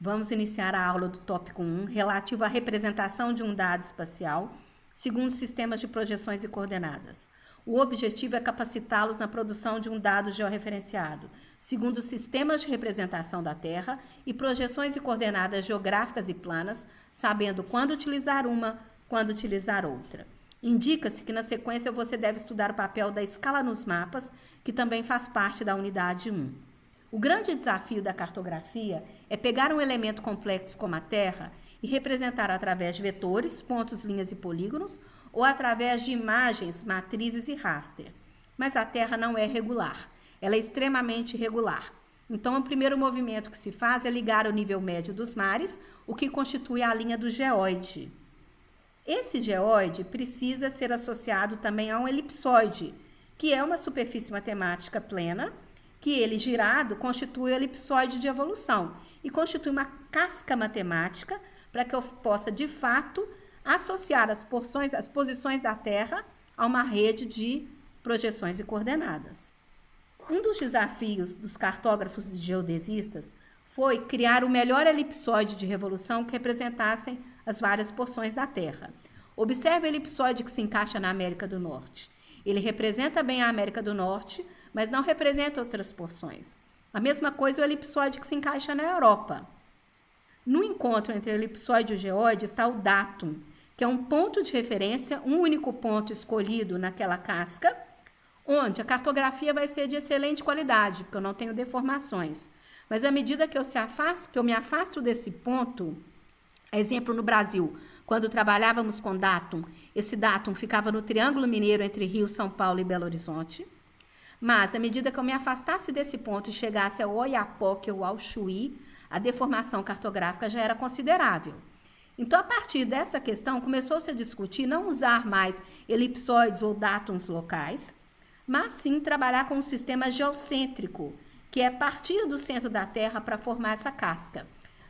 Vamos iniciar a aula do tópico 1, relativo à representação de um dado espacial, segundo sistemas de projeções e coordenadas. O objetivo é capacitá-los na produção de um dado georreferenciado, segundo sistemas de representação da Terra e projeções e coordenadas geográficas e planas, sabendo quando utilizar uma, quando utilizar outra. Indica-se que na sequência você deve estudar o papel da escala nos mapas, que também faz parte da unidade 1. O grande desafio da cartografia é pegar um elemento complexo como a Terra e representar através de vetores, pontos, linhas e polígonos, ou através de imagens, matrizes e raster. Mas a Terra não é regular, ela é extremamente irregular. Então, o primeiro movimento que se faz é ligar o nível médio dos mares, o que constitui a linha do geóide. Esse geóide precisa ser associado também a um elipsoide, que é uma superfície matemática plena, que ele girado constitui o elipsoide de evolução e constitui uma casca matemática para que eu possa, de fato, associar as posições da Terra a uma rede de projeções e coordenadas. Um dos desafios dos cartógrafos e geodesistas foi criar o melhor elipsoide de revolução que representassem as várias porções da Terra. Observe o elipsoide que se encaixa na América do Norte. Ele representa bem a América do Norte, mas não representa outras porções. A mesma coisa o elipsoide que se encaixa na Europa. No encontro entre o elipsoide e o geóide está o datum, que é um ponto de referência, um único ponto escolhido naquela casca, onde a cartografia vai ser de excelente qualidade, porque eu não tenho deformações. Mas à medida que eu me afasto desse ponto, exemplo no Brasil, quando trabalhávamos com datum, esse datum ficava no Triângulo Mineiro entre Rio, São Paulo e Belo Horizonte. Mas à medida que eu me afastasse desse ponto e chegasse ao Oiapoque ou ao Chuí, a deformação cartográfica já era considerável. Então, a partir dessa questão, começou-se a discutir não usar mais elipsoides ou datums locais, mas sim trabalhar com um sistema geocêntrico, que é partir do centro da Terra para formar essa casca.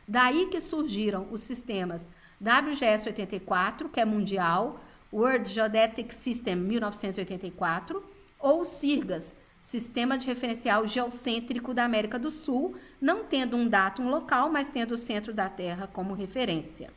Daí que surgiram os sistemas WGS 84, que é mundial, World Geodetic System 1984, ou SIRGAS, Sistema de Referencial Geocêntrico da América do Sul, não tendo um datum local, mas tendo o centro da Terra como referência.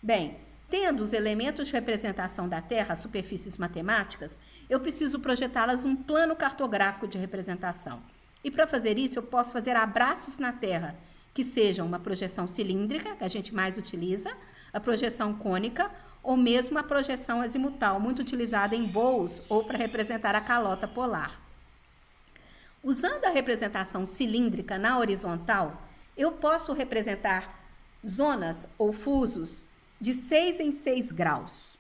Bem, tendo os elementos de representação da Terra, as superfícies matemáticas, eu preciso projetá-las num plano cartográfico de representação. E para fazer isso, eu posso fazer abraços na Terra, que sejam uma projeção cilíndrica, que a gente mais utiliza, a projeção cônica, ou mesmo a projeção azimutal, muito utilizada em voos ou para representar a calota polar. Usando a representação cilíndrica na horizontal, eu posso representar zonas ou fusos de 6 em 6 graus,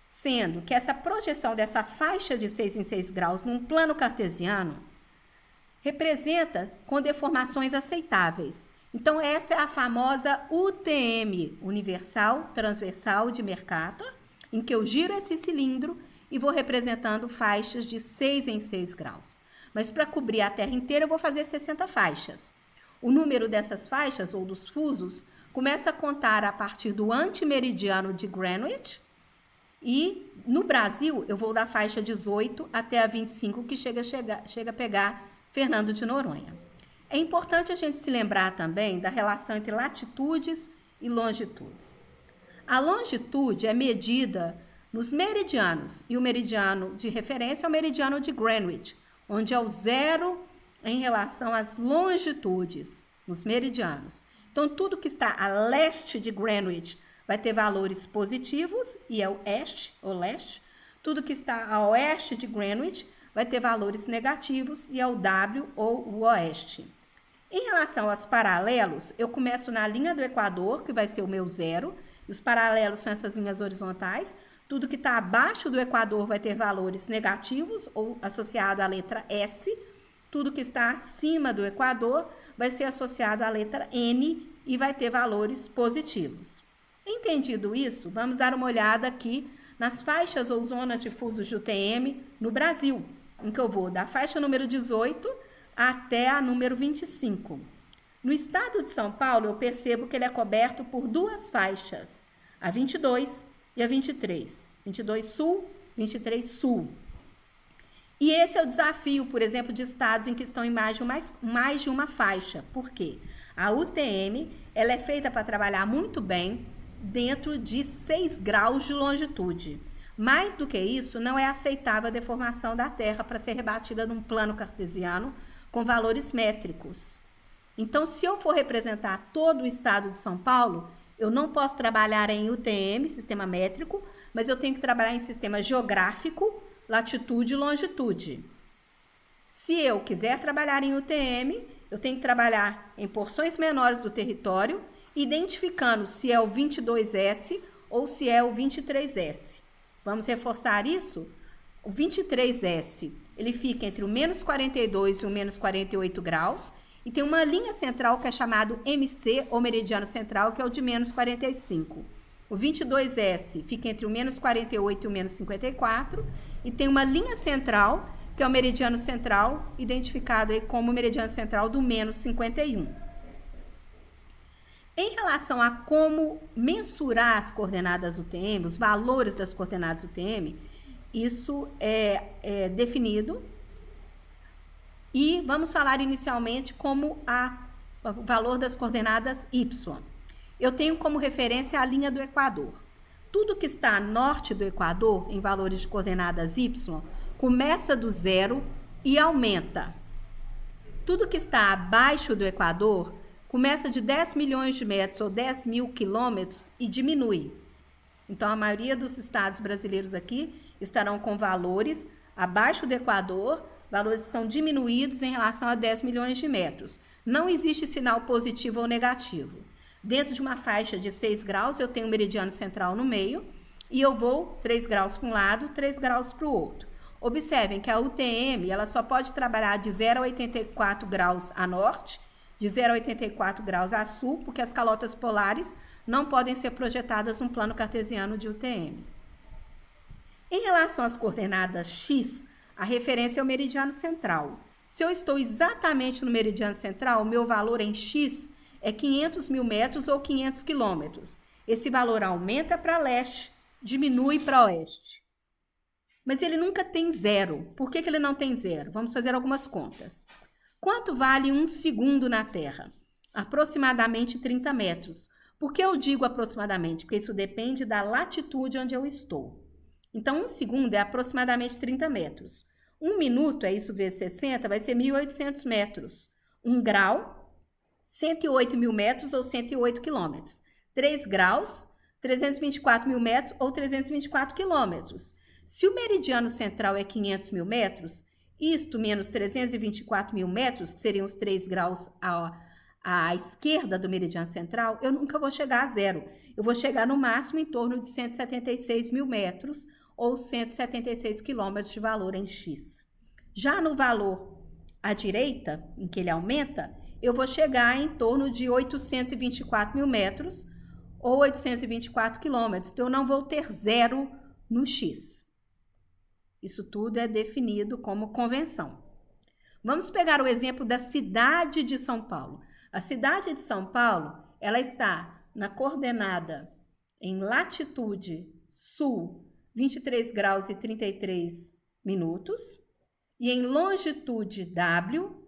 sendo que essa projeção dessa faixa de 6 em 6 graus num plano cartesiano representa com deformações aceitáveis. Então, essa é a famosa UTM, Universal Transversal de Mercator, em que eu giro esse cilindro e vou representando faixas de 6 em 6 graus. Mas para cobrir a Terra inteira, eu vou fazer 60 faixas. O número dessas faixas, ou dos fusos, começa a contar a partir do antimeridiano de Greenwich. E no Brasil, eu vou da faixa 18 até a 25, que chega a pegar Fernando de Noronha. É importante a gente se lembrar também da relação entre latitudes e longitudes. A longitude é medida nos meridianos, e o meridiano de referência é o meridiano de Greenwich, onde é o zero em relação às longitudes, nos meridianos. Então, tudo que está a leste de Greenwich vai ter valores positivos, e é o oeste ou leste. Tudo que está a oeste de Greenwich vai ter valores negativos, e é o W ou o oeste. Em relação aos paralelos, eu começo na linha do Equador, que vai ser o meu zero, e os paralelos são essas linhas horizontais. Tudo que está abaixo do Equador vai ter valores negativos ou associado à letra S. Tudo que está acima do Equador vai ser associado à letra N e vai ter valores positivos. Entendido isso, vamos dar uma olhada aqui nas faixas ou zonas de fusos de UTM no Brasil, em que eu vou da faixa número 18 até a número 25. No estado de São Paulo, eu percebo que ele é coberto por duas faixas, a 22 e a 23. 22 sul, 23 sul. E esse é o desafio, por exemplo, de estados em que estão em mais de uma faixa. Por quê? A UTM ela é feita para trabalhar muito bem dentro de 6 graus de longitude. Mais do que isso, não é aceitável a deformação da Terra para ser rebatida num plano cartesiano com valores métricos. Então, se eu for representar todo o estado de São Paulo, eu não posso trabalhar em UTM, sistema métrico, mas eu tenho que trabalhar em sistema geográfico, latitude e longitude. Se eu quiser trabalhar em UTM, eu tenho que trabalhar em porções menores do território, identificando se é o 22S ou se é o 23S. Vamos reforçar isso? O 23S, ele fica entre o menos 42 e o menos 48 graus, e tem uma linha central que é chamado MC, ou meridiano central, que é o de menos 45. O 22S fica entre o menos 48 e o menos 54, e tem uma linha central, que é o meridiano central, identificado aí como o meridiano central do menos 51. Em relação a como mensurar as coordenadas UTM, os valores das coordenadas UTM, isso é definido. E vamos falar inicialmente como o valor das coordenadas Y. Eu tenho como referência a linha do Equador. Tudo que está a norte do Equador, em valores de coordenadas Y, começa do zero e aumenta. Tudo que está abaixo do Equador começa de 10 milhões de metros ou 10 mil quilômetros e diminui. Então, a maioria dos estados brasileiros aqui estarão com valores abaixo do Equador, valores são diminuídos em relação a 10 milhões de metros. Não existe sinal positivo ou negativo. Dentro de uma faixa de 6 graus, eu tenho um meridiano central no meio e eu vou 3 graus para um lado, 3 graus para o outro. Observem que a UTM ela só pode trabalhar de 0 a 84 graus a norte, de 0 a 84 graus a sul, porque as calotas polares não podem ser projetadas num plano cartesiano de UTM. Em relação às coordenadas X, a referência é o meridiano central. Se eu estou exatamente no meridiano central, o meu valor em X é 500 mil metros ou 500 quilômetros. Esse valor aumenta para leste, diminui para oeste. Mas ele nunca tem zero. Por que ele não tem zero? Vamos fazer algumas contas. Quanto vale 1 segundo na Terra? Aproximadamente 30 metros. Por que eu digo aproximadamente? Porque isso depende da latitude onde eu estou. Então, 1 segundo é aproximadamente 30 metros. 1 minuto, é isso vezes 60, vai ser 1.800 metros. 1 grau, 108 mil metros ou 108 quilômetros. 3 graus, 324 mil metros ou 324 quilômetros. Se o meridiano central é 500 mil metros, isto menos 324 mil metros, que seriam os 3 graus à esquerda do meridiano central, eu nunca vou chegar a zero. Eu vou chegar no máximo em torno de 176 mil metros ou 176 quilômetros de valor em X. Já no valor à direita, em que ele aumenta, eu vou chegar em torno de 824 mil metros ou 824 quilômetros. Então, eu não vou ter zero no X. Isso tudo é definido como convenção. Vamos pegar o exemplo da cidade de São Paulo. A cidade de São Paulo, ela está na coordenada em latitude sul, 23 graus e 33 minutos, e em longitude W,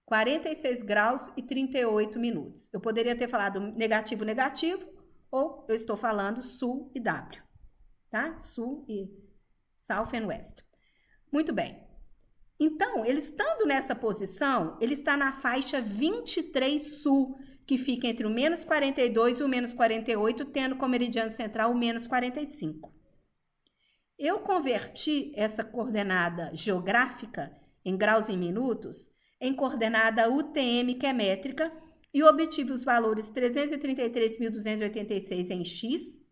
46 graus e 38 minutos. Eu poderia ter falado negativo, negativo, ou eu estou falando sul e W, tá? Sul e South and West. Muito bem. Então, ele estando nessa posição, ele está na faixa 23 sul, que fica entre o menos 42 e o menos 48, tendo como meridiano central o menos 45. Eu converti essa coordenada geográfica em graus em minutos em coordenada UTM, que é métrica, e obtive os valores 333.286 em X,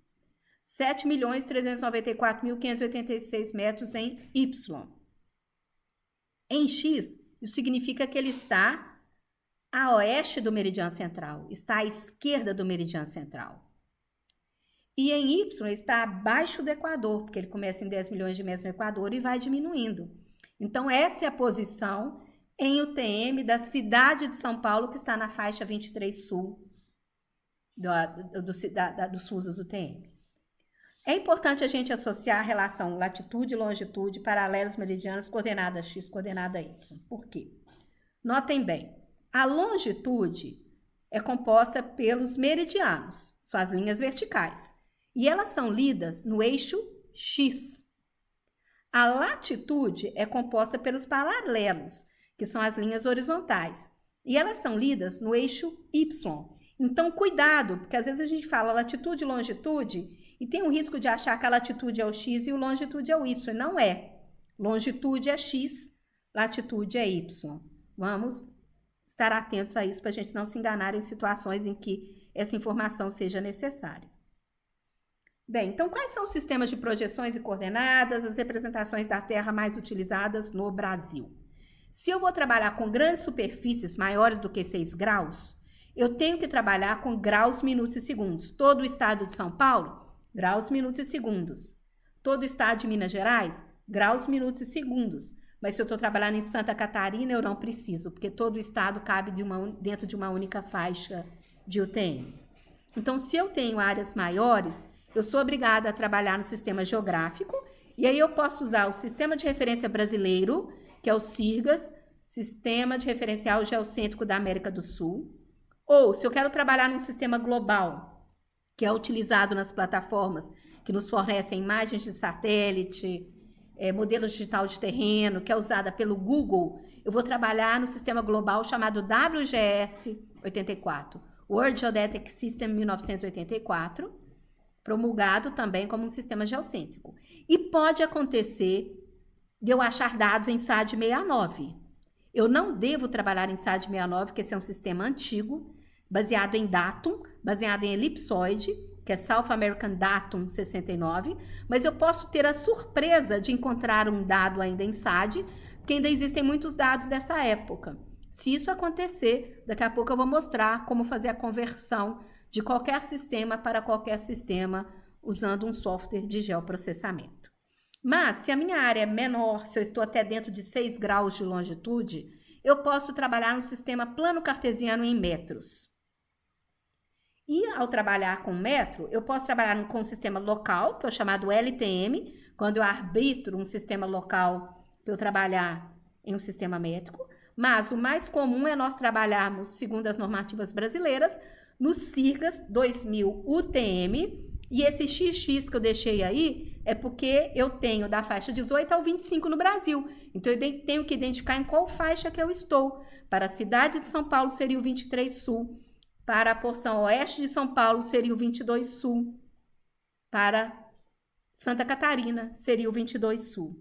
7.394.586 metros em Y. Em X, isso significa que ele está a oeste do meridiano central, está à esquerda do meridiano central. E em Y, ele está abaixo do Equador, porque ele começa em 10 milhões de metros no Equador e vai diminuindo. Então, essa é a posição em UTM da cidade de São Paulo, que está na faixa 23 sul dos fusos UTM. É importante a gente associar a relação latitude e longitude, paralelos meridianos, coordenada x, coordenada y. Por quê? Notem bem, a longitude é composta pelos meridianos, são as linhas verticais, e elas são lidas no eixo x. A latitude é composta pelos paralelos, que são as linhas horizontais, e elas são lidas no eixo y. Então, cuidado, porque às vezes a gente fala latitude e longitude e tem o risco de achar que a latitude é o x e o longitude é o y. Não é. Longitude é x, latitude é y. Vamos estar atentos a isso para a gente não se enganar em situações em que essa informação seja necessária. Bem, então quais são os sistemas de projeções e coordenadas, as representações da Terra mais utilizadas no Brasil? Se eu vou trabalhar com grandes superfícies maiores do que 6 graus, eu tenho que trabalhar com graus, minutos e segundos. Todo o estado de São Paulo, graus, minutos e segundos. Todo o estado de Minas Gerais, graus, minutos e segundos. Mas se eu estou trabalhando em Santa Catarina, eu não preciso, porque todo o estado cabe dentro de uma única faixa de UTM. Então, se eu tenho áreas maiores, eu sou obrigada a trabalhar no sistema geográfico, e aí eu posso usar o Sistema de Referência Brasileiro, que é o SIRGAS, Sistema de Referencial Geocêntrico da América do Sul. Ou, se eu quero trabalhar num sistema global, que é utilizado nas plataformas que nos fornecem imagens de satélite, modelo digital de terreno, que é usada pelo Google, eu vou trabalhar no sistema global chamado WGS 84, World Geodetic System 1984, promulgado também como um sistema geocêntrico. E pode acontecer de eu achar dados em SAD 69. Eu não devo trabalhar em SAD 69, porque esse é um sistema antigo, baseado em datum, baseado em elipsoide, que é South American Datum 69, mas eu posso ter a surpresa de encontrar um dado ainda em SAD, porque ainda existem muitos dados dessa época. Se isso acontecer, daqui a pouco eu vou mostrar como fazer a conversão de qualquer sistema para qualquer sistema usando um software de geoprocessamento. Mas, se a minha área é menor, se eu estou até dentro de 6 graus de longitude, eu posso trabalhar no sistema plano cartesiano em metros. E, ao trabalhar com metro, eu posso trabalhar com um sistema local, que é o chamado LTM, quando eu arbitro um sistema local para eu trabalhar em um sistema métrico. Mas o mais comum é nós trabalharmos, segundo as normativas brasileiras, no SIRGAS 2000 UTM, e esse XX que eu deixei aí é porque eu tenho da faixa 18 ao 25 no Brasil. Então, eu tenho que identificar em qual faixa que eu estou. Para a cidade de São Paulo seria o 23 Sul. Para a porção oeste de São Paulo seria o 22 Sul. Para Santa Catarina seria o 22 Sul.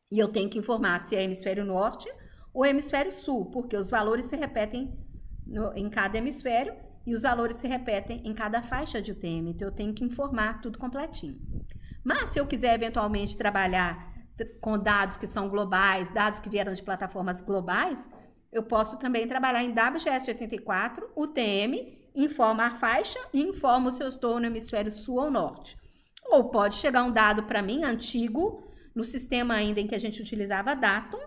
E eu tenho que informar se é hemisfério norte ou hemisfério sul, porque os valores se repetem em cada hemisfério e os valores se repetem em cada faixa de UTM, então eu tenho que informar tudo completinho. Mas se eu quiser eventualmente trabalhar com dados que são globais, dados que vieram de plataformas globais, eu posso também trabalhar em WGS 84, UTM, informa a faixa e informo se eu estou no hemisfério sul ou norte. Ou pode chegar um dado para mim, antigo, no sistema ainda em que a gente utilizava datum,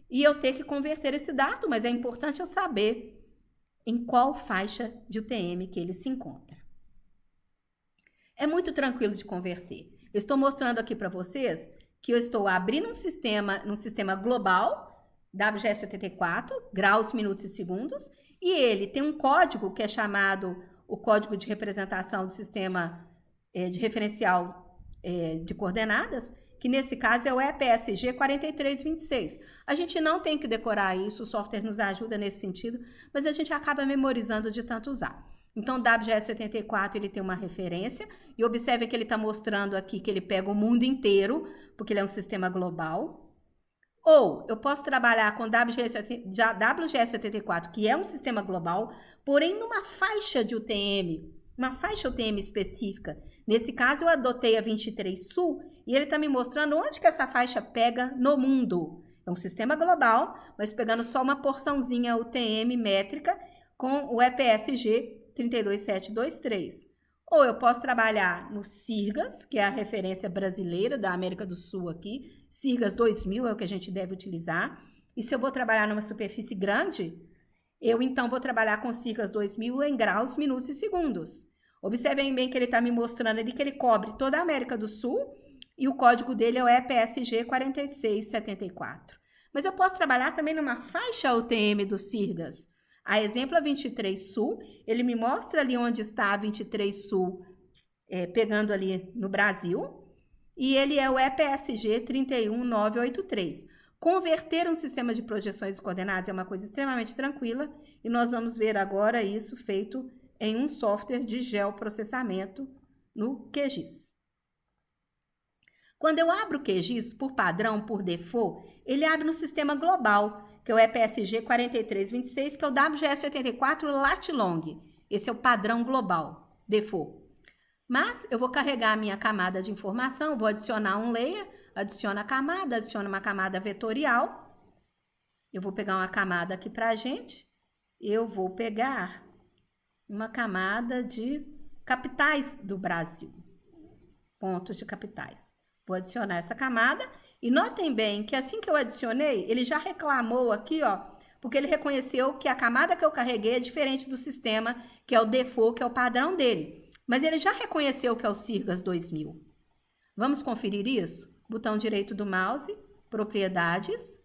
e eu ter que converter esse datum, mas é importante eu saber em qual faixa de UTM que ele se encontra. É muito tranquilo de converter. Eu estou mostrando aqui para vocês que eu estou abrindo um sistema global, WGS 84, graus, minutos e segundos, e ele tem um código que é chamado o código de representação do sistema de referencial de coordenadas, que nesse caso é o EPSG 4326. A gente não tem que decorar isso, o software nos ajuda nesse sentido, mas a gente acaba memorizando de tanto usar. Então, o WGS 84 ele tem uma referência, e observe que ele está mostrando aqui que ele pega o mundo inteiro, porque ele é um sistema global. Ou eu posso trabalhar com WGS 84, que é um sistema global, porém numa faixa de UTM, uma faixa UTM específica. Nesse caso, eu adotei a 23 Sul e ele está me mostrando onde que essa faixa pega no mundo. É um sistema global, mas pegando só uma porçãozinha UTM métrica com o EPSG 32723. Ou eu posso trabalhar no SIRGAS, que é a referência brasileira da América do Sul aqui. SIRGAS 2000 é o que a gente deve utilizar. E se eu vou trabalhar numa superfície grande, eu então vou trabalhar com SIRGAS 2000 em graus, minutos e segundos. Observem bem que ele está me mostrando ali que ele cobre toda a América do Sul e o código dele é o EPSG 4674. Mas eu posso trabalhar também numa faixa UTM do Sirgas. A exemplo, a 23 Sul, ele me mostra ali onde está a 23 Sul, pegando ali no Brasil, e ele é o EPSG 31983. Converter um sistema de projeções e coordenadas é uma coisa extremamente tranquila, e nós vamos ver agora isso feito em um software de geoprocessamento no QGIS. Quando eu abro o QGIS, por padrão, por default, ele abre no sistema global, que é o EPSG 4326, que é o WGS84 Lat-Long. Esse é o padrão global, default. Mas eu vou carregar a minha camada de informação, vou adicionar um layer, adiciono a camada, adiciono uma camada vetorial. Eu vou pegar uma camada aqui para a gente. Eu vou pegar uma camada de capitais do Brasil. Pontos de capitais. Vou adicionar essa camada. E notem bem que assim que eu adicionei, ele já reclamou aqui, ó, porque ele reconheceu que a camada que eu carreguei é diferente do sistema, que é o default, que é o padrão dele. Mas ele já reconheceu que é o Sirgas 2000. Vamos conferir isso? Botão direito do mouse, propriedades,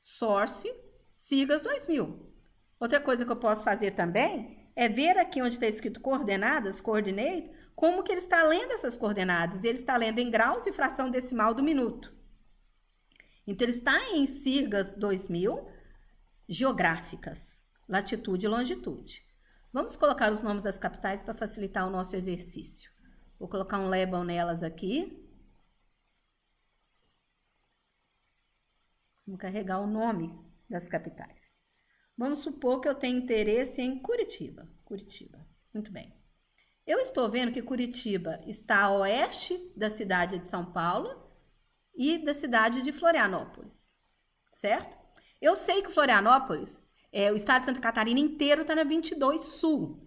source, Sirgas 2000. Outra coisa que eu posso fazer também é ver aqui onde está escrito coordenadas, coordinate, como que ele está lendo essas coordenadas. Ele está lendo em graus e fração decimal do minuto. Então, ele está em Sirgas 2000, geográficas, latitude e longitude. Vamos colocar os nomes das capitais para facilitar o nosso exercício. Vou colocar um label nelas aqui. Vamos carregar o nome das capitais. Vamos supor que eu tenho interesse em Curitiba. Curitiba, muito bem. Eu estou vendo que Curitiba está a oeste da cidade de São Paulo e da cidade de Florianópolis, certo? Eu sei que Florianópolis, o estado de Santa Catarina inteiro está na 22 Sul.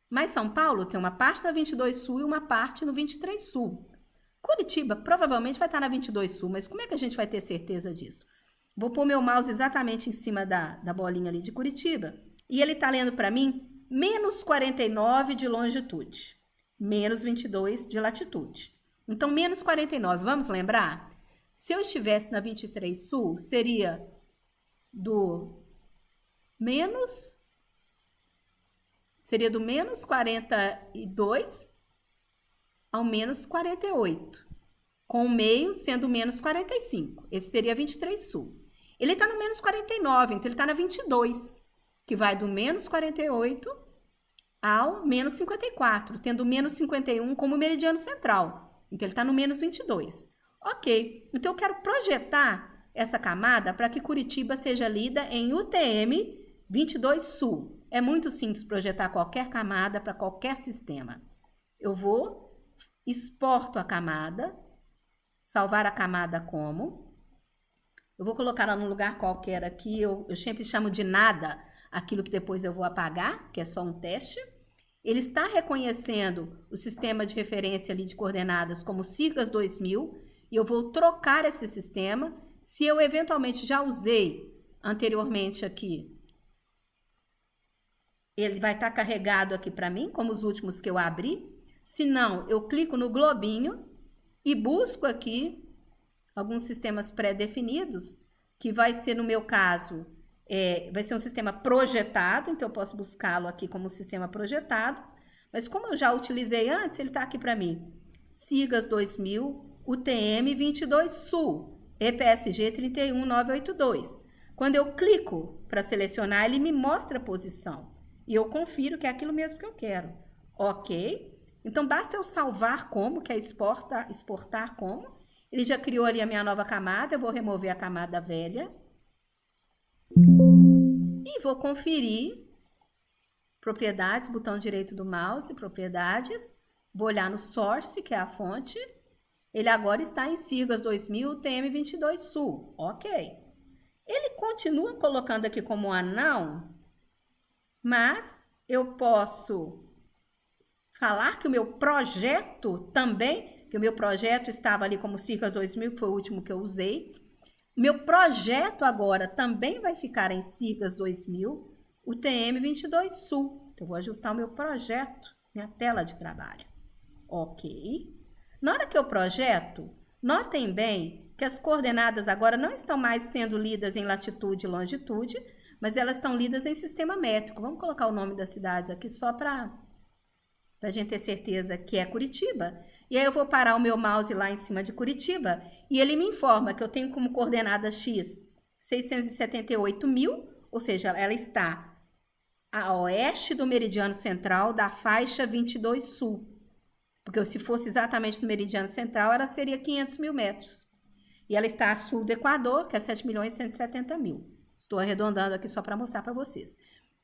Mas São Paulo tem uma parte na 22 Sul e uma parte no 23 Sul. Curitiba provavelmente vai estar na 22 Sul, mas como é que a gente vai ter certeza disso? Vou pôr meu mouse exatamente em cima da bolinha ali de Curitiba e ele está lendo para mim menos 49 de longitude, menos 22 de latitude. Então, menos 49, vamos lembrar? Se eu estivesse na 23 Sul, seria do menos 42 ao menos 48, com o meio sendo menos 45. Esse seria 23 Sul. Ele está no menos 49, então ele está na 22, que vai do menos 48 ao menos 54, tendo menos 51 como meridiano central. Então, ele está no menos 22. Ok, então eu quero projetar essa camada para que Curitiba seja lida em UTM 22 Sul. É muito simples projetar qualquer camada para qualquer sistema. Eu vou, exporto a camada, salvar a camada como. Eu vou colocar ela num lugar qualquer aqui, eu sempre chamo de nada aquilo que depois eu vou apagar, que é só um teste. Ele está reconhecendo o sistema de referência ali de coordenadas como Sirgas 2000 e eu vou trocar esse sistema. Se eu eventualmente já usei anteriormente aqui, ele vai estar carregado aqui para mim, como os últimos que eu abri. Se não, eu clico no globinho e busco aqui alguns sistemas pré-definidos, que vai ser, no meu caso, vai ser um sistema projetado, então eu posso buscá-lo aqui como sistema projetado, mas como eu já utilizei antes, ele está aqui para mim. Sirgas 2000, UTM 22 Sul, EPSG 31982. Quando eu clico para selecionar, ele me mostra a posição. E eu confiro que é aquilo mesmo que eu quero. Ok. Então, basta eu salvar como, que é exportar como. Ele já criou ali a minha nova camada, eu vou remover a camada velha. E vou conferir propriedades, botão direito do mouse, propriedades. Vou olhar no source, que é a fonte. Ele agora está em Sirgas 2000, TM22 Sul. Ok. Ele continua colocando aqui como unknown, mas eu posso falar que o meu projeto também, que o meu projeto estava ali como Sirgas 2000, que foi o último que eu usei. Meu projeto agora também vai ficar em Sirgas 2000, UTM 22 Sul. Então, Eu vou ajustar o meu projeto, minha tela de trabalho. Ok. Na hora que eu projeto, notem bem que as coordenadas agora não estão mais sendo lidas em latitude e longitude, mas elas estão lidas em sistema métrico. Vamos colocar o nome das cidades aqui só para a gente ter certeza que é Curitiba. E aí eu vou parar o meu mouse lá em cima de Curitiba e ele me informa que eu tenho como coordenada X 678 mil, ou seja, ela está a oeste do meridiano central da faixa 22 sul. Porque se fosse exatamente no meridiano central, ela seria 500 mil metros. E ela está a sul do Equador, que é 7 milhões e 170 mil. Estou arredondando aqui só para mostrar para vocês.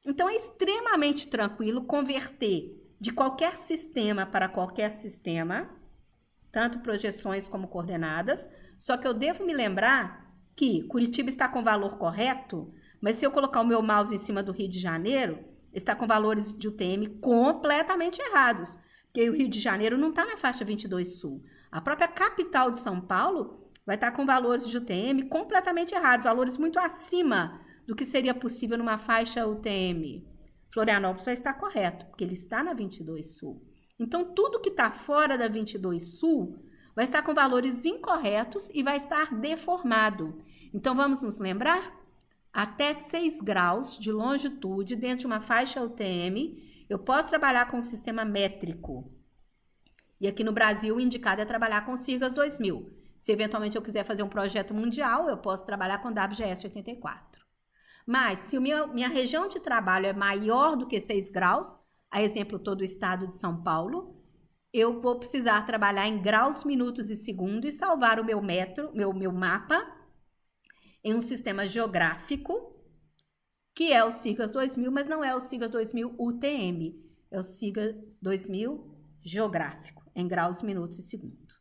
Então, é extremamente tranquilo converter de qualquer sistema para qualquer sistema, tanto projeções como coordenadas, só que eu devo me lembrar que Curitiba está com valor correto, mas se eu colocar o meu mouse em cima do Rio de Janeiro, está com valores de UTM completamente errados, porque o Rio de Janeiro não está na faixa 22 sul. A própria capital de São Paulo vai estar com valores de UTM completamente errados, valores muito acima do que seria possível numa faixa UTM. Florianópolis vai estar correto, porque ele está na 22 sul. Então, tudo que está fora da 22 sul vai estar com valores incorretos e vai estar deformado. Então, vamos nos lembrar? Até 6 graus de longitude dentro de uma faixa UTM, eu posso trabalhar com o sistema métrico. E aqui no Brasil, o indicado é trabalhar com Sirgas 2000. Se eventualmente eu quiser fazer um projeto mundial, eu posso trabalhar com WGS 84. Mas, se minha região de trabalho é maior do que 6 graus, a exemplo todo o estado de São Paulo, eu vou precisar trabalhar em graus, minutos e segundos e salvar o meu mapa em um sistema geográfico, que é o Sirgas 2000, mas não é o Sirgas 2000 UTM, é o Sirgas 2000 geográfico, em graus, minutos e segundos.